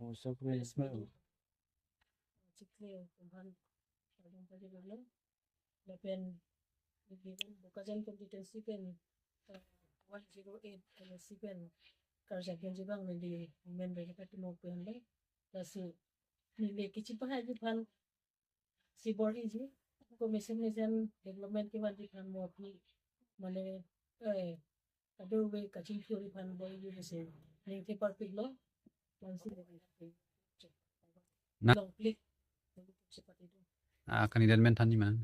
Surprise. Cikli Tuhan Saling pada dulu Lepen Given Bukajan competency pen 108 LSC pen Karjakan jibang Mili Women Verified Mo pen le Lasu Mili Kichipa Haji Pan Sibor Easy Commission Development Kiman Pan Mo Pi Mane Ado we Kaching Fury Pan Boy University Ningti Parpig Lo Lansi Na- Long click seperti itu. Kandidat mentan di mana?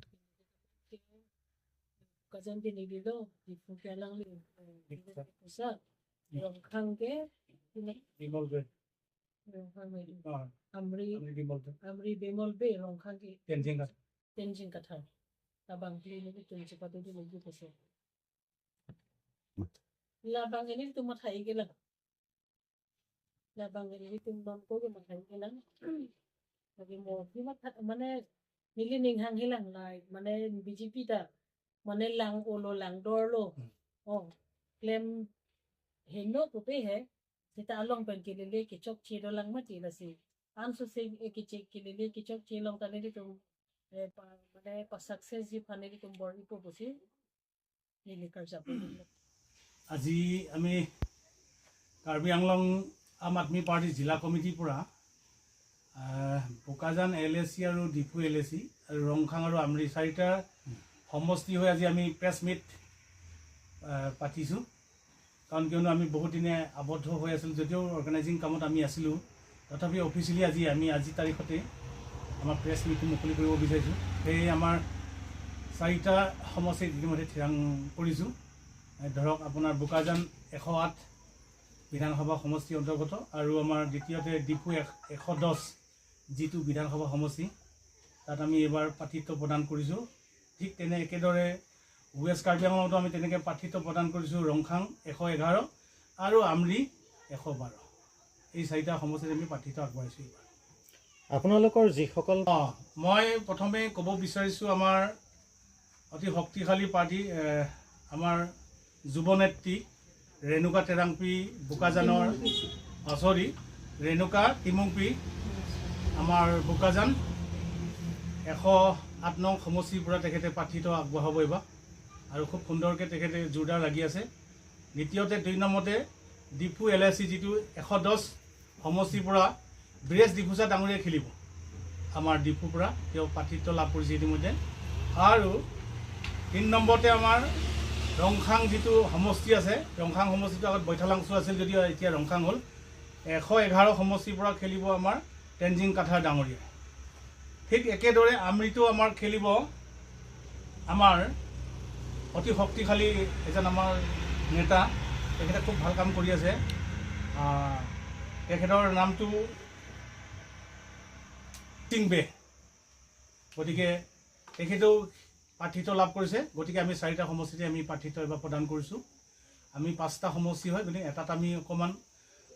Kajan din ibilo, di lang li. Sa yung kangge, Bimolbe. yung kangge. Ah, Amri Bimolbe. bemol be yung kangge. Tenzing Kathar. Tabang klini itu seperti itu lagi pasal. Labang ini tu mathai ke lang. Labang ini tu mampu ke mathai ke lang. Lagi mo, mana nilining hang hilang lai, mana BJP ta, mana lang ulo lang dorlo, oh, claim hino tu pe hai, kita along pen kilele kicok cilo lang mati lasi, anso se kicek kilele kicok cilong tadi itu, mana pas sukses ji pane itu bor itu busi, nili kerja pun. আজি আমি কাৰ্বি আংলং আম Aadmi party জিলা কমিটিৰ পৰা Bokajan LSC আৰু Diphu LSC আৰু ৰংখাং আৰু আমৰি চাৰিটা সমষ্টি হৈ আজি আমি প্ৰেছ মিট পাতিছোঁ কাৰণ কিয়নো আমি বহুত দিনে আবদ্ধ হৈ আছিলোঁ যদিও অৰ্গেনাইজিং কামত আমি আছিলোঁ তথাপি অফিচিয়েলি আজি তাৰিখতে আমাৰ প্ৰেছ মিটটো মুকলি কৰিব বিচাৰিছোঁ সেয়ে আমাৰ চাৰিটা সমষ্টি ইতিমধ্যে থিৰাং কৰিছোঁ ধৰক আপোনাৰ বোকাজান 108 বিধানসভা সমষ্টি অন্তৰ্গত আৰু আমাৰ দ্বিতীয়তে ডিফু 110 যিটো বিধানসভা সমষ্টি তাত আমি এবাৰ প্ৰাৰ্থিত্ব প্ৰদান কৰিছোঁ ঠিক তেনে একেদৰে ৱেষ্ট কাৰ্বি আংলঙতো আমি তেনেকৈ প্ৰাৰ্থিত্ব প্ৰদান কৰিছোঁ ৰংখাং 111 আৰু আমৰি 112 এই চাৰিটা সমষ্টিত আমি প্ৰাৰ্থিত্ব আগবঢ়াইছোঁ এইবাৰ আপোনালোকৰ যিসকল মই প্ৰথমে ক'ব বিচাৰিছোঁ আমাৰ অতি শক্তিশালী পাৰ্টি আমাৰ যুৱনেত্ৰী ৰেণুকা টেৰাংপি বোকাজানৰ ৰেণুকা টিমুংপি আমাৰ বোকাজান 108 নং সমষ্টিৰ পৰা তেখেতে প্ৰাৰ্থিত্ব আগবঢ়াব এইবাৰ আৰু খুব সুন্দৰকৈ তেখেতে জোৰদাৰ লাগি আছে দ্বিতীয়তে 2 নম্বৰতে ডিফু LSC যিটো 110 সমষ্টিৰ পৰা ব্ৰেছ ডিফুচা ডাঙৰীয়া খেলিব আমাৰ ডিফুৰ পৰা তেওঁ প্ৰাৰ্থিত্ব লাভ কৰিছে ইতিমধ্যে আৰু 3 নম্বৰতে আমাৰ ৰংখাং যিটো সমষ্টি আছে ৰংখাং সমষ্টিটো আগত বৈঠালাংচু আছিল যদিও এতিয়া ৰংখাং হ'ল 111 সমষ্টিৰ পৰা খেলিব আমাৰ টেনজিং কাঠাৰ ডাঙৰীয়া ঠিক একেদৰে আমৰিটো আমাৰ খেলিব আমাৰ অতি শক্তিশালী এজন আমাৰ নেতা তেখেতে খুব ভাল কাম কৰি আছে তেখেতৰ নামটো টিংবে গতিকে তেখেতেও প্ৰাৰ্থিত্ব লাভ কৰিছে গতিকে আমি চাৰিটা সমষ্টিতে আমি প্ৰাৰ্থিত্ব এবাৰ প্ৰদান কৰিছোঁ আমি 5টা সমষ্টি হয় গতিকে এটাত আমি অকণমান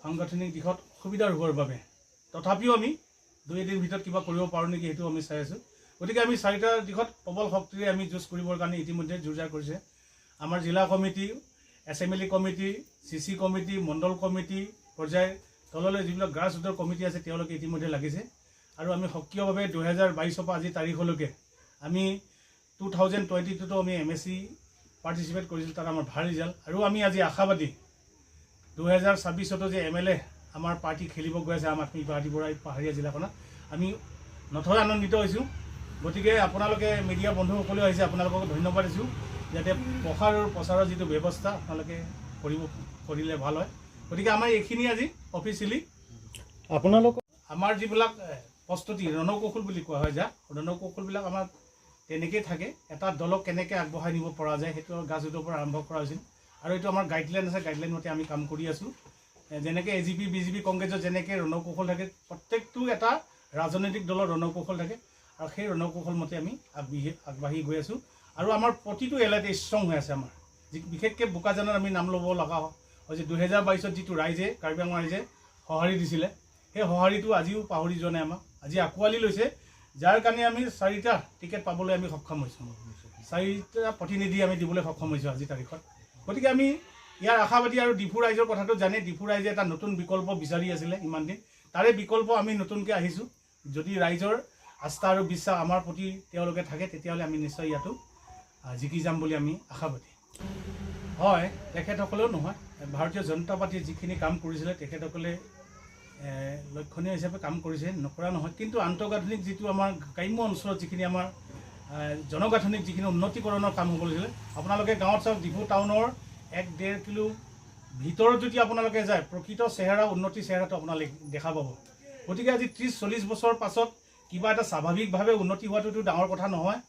সাংগঠনিক দিশত সুবিধা হ'বৰ বাবে তথাপিও আমি 2 দিন ভিতৰত কিবা কৰিব পাৰোঁ নেকি সেইটো আমি চাই আছোঁ গতিকে আমি চাৰিটা দিশত প্ৰবল শক্তিৰে আমি যুঁজ কৰিবৰ কাৰণে ইতিমধ্যে জোৰদাৰ কৰিছে আমাৰ জিলা committee assembly committee CC committee মণ্ডল কমিটি পৰ্যায় তললৈ যিবিলাক গ্ৰাছৰুটৰ কমিটি আছে তেওঁলোকে ইতিমধ্যে লাগিছে আৰু আমি সক্ৰিয়ভাৱে 2022 পৰা আজি তাৰিখলৈকে আমি 2022 আমি MSc পাৰ্টিচিপেট কৰিছিলোঁ তাত আমাৰ ভাল ৰিজাল্ট আৰু আমি আজি আশাবাদী 2026 যে MLA আমাৰ পাৰ্টি খেলিব গৈ আছে আম আদমি পাৰ্টিৰ পৰা পাহাৰীয়া জিলাখনত আমি নথৈ আনন্দিত হৈছোঁ গতিকে আপোনালোকে মিডিয়া বন্ধুসকলেও আহিছে আপোনালোকক ধন্যবাদ দিছোঁ যাতে প্ৰচাৰৰ যিটো ব্যৱস্থা আপোনালোকে কৰিলে ভাল হয় গতিকে আমাৰ এইখিনি আজি অফিচিয়েলি আপোনালোক আমাৰ যিবিলাক প্ৰস্তুতি ৰণকৌশল বুলি কোৱা হয় যা ৰণকৌশলবিলাক আমাৰ তেনেকৈ থাকে এটা দলক কেনেকৈ আগবঢ়াই নিব পৰা যায় সেইটো গ্ৰাছৰুটৰ পৰা আৰম্ভ কৰা হৈছিল আৰু এইটো আমাৰ গাইডলাইন আছে গাইডলাইন মতে আমি কাম কৰি আছোঁ যেনেকৈ AGP BJP কংগ্ৰেছৰ যেনেকৈ ৰণকৌশল থাকে প্ৰত্যেকটো এটা ৰাজনৈতিক দলৰ ৰণকৌশল থাকে আৰু সেই ৰণকৌশল মতে আমি আগবাঢ়ি গৈ আছোঁ আৰু আমাৰ প্ৰতিটো এলেকাতে ষ্ট্ৰং হৈ আছে আমাৰ বিশেষকৈ বোকাজানত আমি নাম ল'ব লগা হৈছে 2022 যিটো ৰাইজে কাৰ্বি আংলং ৰাইজে সঁহাৰি দিছিলে সেই সঁহাৰিটো আজিও পাহৰি যোৱা নাই আমাক আজি আঁকোৱালি লৈছে যাৰ কাৰণে আমি 4টা টিকেট পাবলৈ আমি সক্ষম হৈছোঁ 4টা প্ৰতিনিধি আমি দিবলৈ সক্ষম হৈছোঁ আজি তাৰিখত গতিকে আমি ইয়াৰ আশাবাদী আৰু ডিফু ৰাইজৰ কথাটো জানে ডিফু ৰাইজে এটা নতুন বিকল্প বিচাৰি আছিলে ইমান দিন তাৰে বিকল্প আমি নতুনকৈ আহিছোঁ। যদি ৰাইজৰ আস্থা আৰু বিশ্বাস আমাৰ প্ৰতি তেওঁলোকে থাকে তেতিয়াহ'লে আমি নিশ্চয় ইয়াতো জিকি যাম বুলি আমি আশাবাদী। হয়, তেখেতসকলেও নহয়, ভাৰতীয় জনতা পাৰ্টীয়ে যিখিনি কাম কৰিছিলে তেখেতসকলে লক্ষণীয় হিচাপে কাম কৰিছে, নকৰা নহয়। কিন্তু আন্তঃগাঁথনিক যিটো আমাৰ গ্ৰাম্য অঞ্চলত যিখিনি আমাৰ জনগাঁথনিক যিখিনি উন্নতিকৰণৰ কাম হ'ব লাগিছিলে, আপোনালোকে গাঁৱত চাওক, ডিফু টাউনৰ 1-1.5 কিলো ভিতৰত যদি আপোনালোকে যায় প্ৰকৃত চেহেৰা উন্নতি চেহেৰাটো আপোনালোকে দেখা পাব। গতিকে আজি 30-40 বছৰ পাছত কিবা এটা স্বাভাৱিকভাৱে উন্নতি হোৱাটোতো ডাঙৰ কথা নহয়।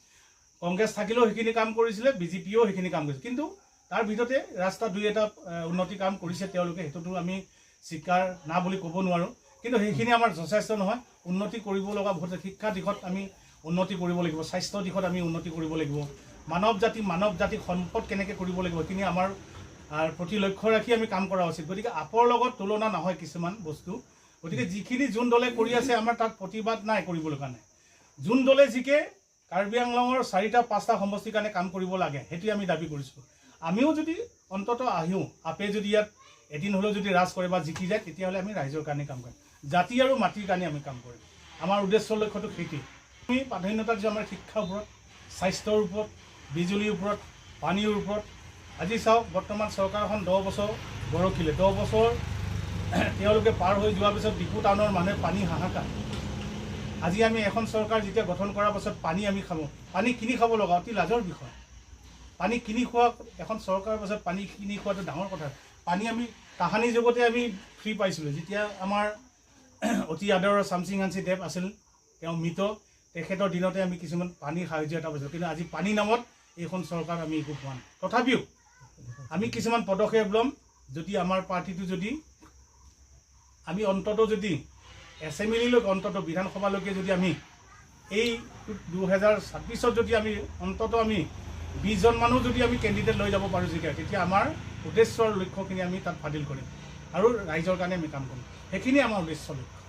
কংগ্ৰেছ থাকিলেও সেইখিনি কাম কৰিছিলে, বিজেপিয়েও সেইখিনি কাম কৰিছিলে, কিন্তু তাৰ ভিতৰতে ৰাস্তা 2-এটা উন্নতি কাম কৰিছে তেওঁলোকে, সেইটোতো আমি স্বীকাৰ না বুলি ক'ব নোৱাৰোঁ। কিন্তু সেইখিনি আমাৰ যথেষ্ট নহয়। উন্নতি কৰিব লগা বহুত, শিক্ষা দিশত আমি উন্নতি কৰিব লাগিব, স্বাস্থ্য দিশত আমি উন্নতি কৰিব লাগিব, মানৱ জাতিক সম্পদ কেনেকৈ কৰিব লাগিব সেইখিনি আমাৰ প্ৰতি লক্ষ্য ৰাখি আমি কাম কৰা উচিত। গতিকে আপৰ লগত তুলনা নহয় কিছুমান বস্তু। গতিকে যিখিনি যোন দলে কৰি আছে আমাৰ তাত প্ৰতিবাদ নাই কৰিবলৈ কাৰণে। যোন দলে জিকে কাৰ্বি আংলঙৰ 4-5টা সমষ্টিৰ কাৰণে কাম কৰিব লাগে সেইটোৱে আমি দাবী কৰিছোঁ। আমিও যদি অন্ততঃ আহিও আপে যদি ইয়াত এদিন হ'লেও যদি ৰাজ কৰে বা জিকি যায় তেতিয়াহ'লে আমি ৰাইজৰ কাৰণে কাম কৰিম, জাতি আৰু মাটিৰ কাৰণে আমি কাম কৰিম। আমাৰ উদ্দেশ্য লক্ষ্যটো সেইটোৱেই। আমি প্ৰাধান্যতা দিছোঁ আমাৰ শিক্ষাৰ ওপৰত, স্বাস্থ্যৰ ওপৰত, বিজুলীৰ ওপৰত, পানীৰ ওপৰত। আজি চাওক, বৰ্তমান চৰকাৰখন 10 বছৰ গৰকিলে। 10 বছৰ তেওঁলোকে পাৰ হৈ যোৱাৰ পিছত ডিফু টাউনৰ মানুহে পানী হাহাকাৰ। আজি আমি এখন চৰকাৰ যেতিয়া গঠন কৰাৰ পাছত পানী আমি খাব, পানী কিনি খাব লগা অতি লাজৰ বিষয়। পানী কিনি খোৱা এখন চৰকাৰৰ পাছত পানী কিনি খোৱাটো ডাঙৰ কথা। পানী আমি তাহানি যুগতে আমি ফ্ৰী পাইছিলোঁ, যেতিয়া আমাৰ অতি আদৰৰ চামসিং হাঞ্চি দেৱ আছিল, তেওঁ মৃত, তেখেতৰ দিনতে আমি কিছুমান পানীৰ সাহায্য এটা পাইছিলোঁ। কিন্তু আজি পানী নামত এইখন চৰকাৰ আমি একো পোৱা নাই। তথাপিও আমি কিছুমান পদক্ষেপ ল'ম। যদি আমাৰ পাৰ্টিটো যদি আমি অন্ততঃ যদি এছেম্বলিলৈকে, অন্ততঃ বিধানসভালৈকে যদি আমি এই 2026 যদি আমি অন্ততঃ আমি 20জন মানুহ যদি আমি কেণ্ডিডেট লৈ যাব পাৰোঁ জিকাই, তেতিয়া আমাৰ উদ্দেশ্যৰ লক্ষ্যখিনি আমি তাত ফাদিল কৰিম আৰু ৰাইজৰ কাৰণে আমি কাম কৰিম। সেইখিনি আমাৰ উদ্দেশ্য লক্ষ্য।